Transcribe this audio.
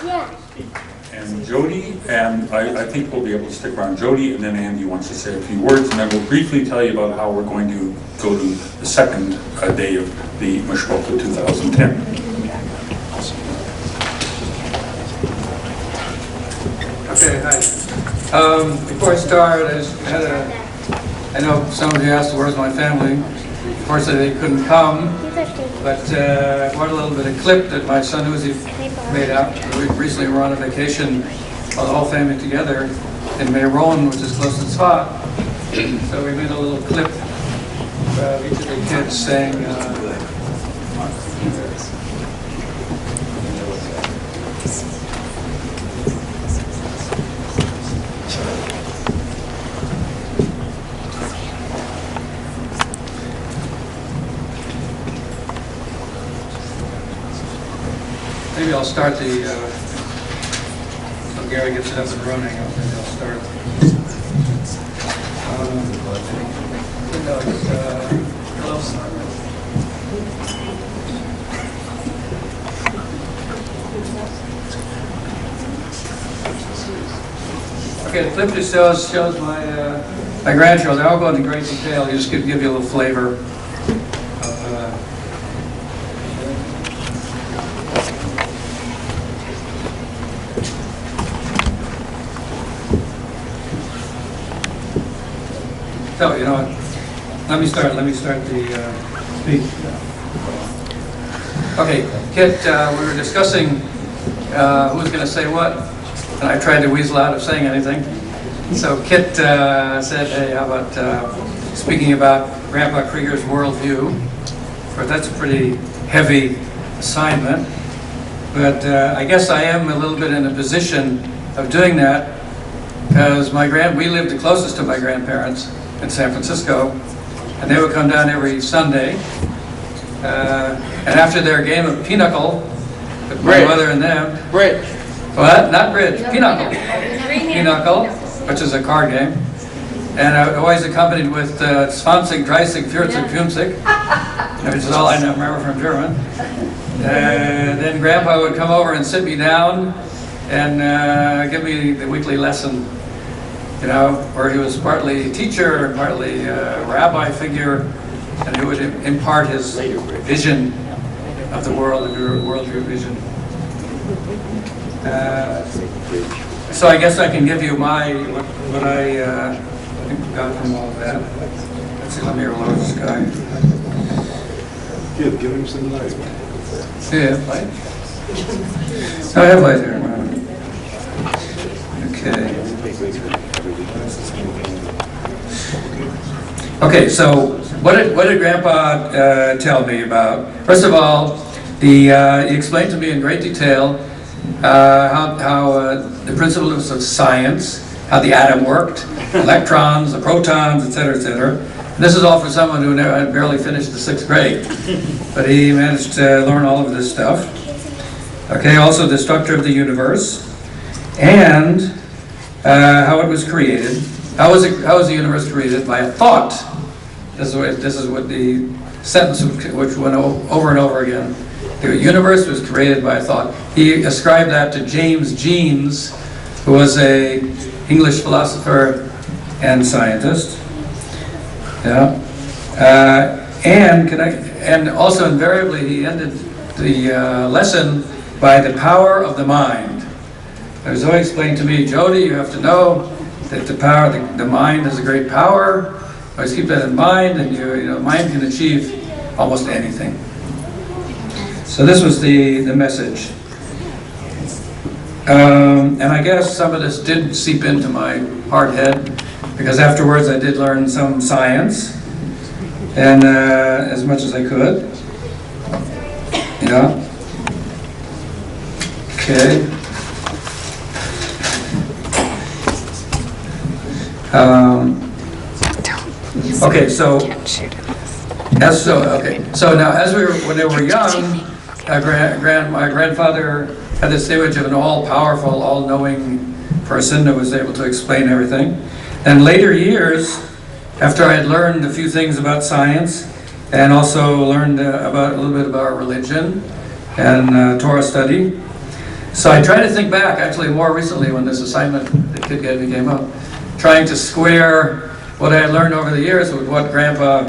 Yeah. And Jody, and I think we'll be able to stick around. Jody, and then Andy wants to say a few words, and then we'll briefly tell you about how we're going to go to the second day of the Mishpalta 2010. Okay, hi. Before I start, I know some of you asked where's my family. Unfortunately, they couldn't come, but I brought a little bit of clip that my son Uzi made out. We recently were on a vacation, the whole family together, in Meron, which is close to Tzfat. So we made a little clip of each of the kids saying, maybe I'll start the, so Gary gets it up and running, maybe I'll start. Okay, the clip just shows my grandchildren. I won't go into great detail, I just give you a little flavor. So, you know what, let me start the speech. Okay, Kit, we were discussing who was going to say what, and I tried to weasel out of saying anything. So Kit said, hey, how about speaking about Grandpa Krieger's worldview? Of course, that's a pretty heavy assignment, but I guess I am a little bit in a position of doing that because we lived the closest to my grandparents in San Francisco, and they would come down every Sunday. And after their game of pinochle, with my mother and them. Bridge. What? Not bridge. Pinochle. Pinochle, which is a card game. And always accompanied with 20, 30, 40, 50, which is all I remember from German. Then Grandpa would come over and sit me down and give me the weekly lesson. You know, where he was partly teacher and partly rabbi figure, and he would impart his vision of the world, worldview vision. So I guess I can give you what I got from all of that. Let's see, let me reload this guy. Give him some light. Yeah, light. Oh, I have light here. Okay. Okay, so what did Grandpa tell me about? First of all, he explained to me in great detail how the principles of science, how the atom worked, electrons, the protons, etc., etc. This is all for someone who had barely finished the 6th grade, but he managed to learn all of this stuff. Okay, also the structure of the universe and how it was created. How was the universe created? By a thought. This is what the sentence which went over and over again. The universe was created by a thought. He ascribed that to James Jeans, who was a English philosopher and scientist. Yeah, and also invariably he ended the lesson by the power of the mind. It was always explained to me, Jody, you have to know that the mind has a great power. Always keep that in mind, and your mind can achieve almost anything. So this was the message. And I guess some of this did seep into my hard head, because afterwards I did learn some science, and as much as I could. Yeah. Okay. Okay, so now when they were young, my grandfather had this image of an all-powerful, all-knowing person who was able to explain everything. And later years, after I had learned a few things about science, and also learned a little bit about religion and Torah study, So I tried to think back, actually more recently when this assignment that Kid gave me came up, trying to square what I had learned over the years with what Grandpa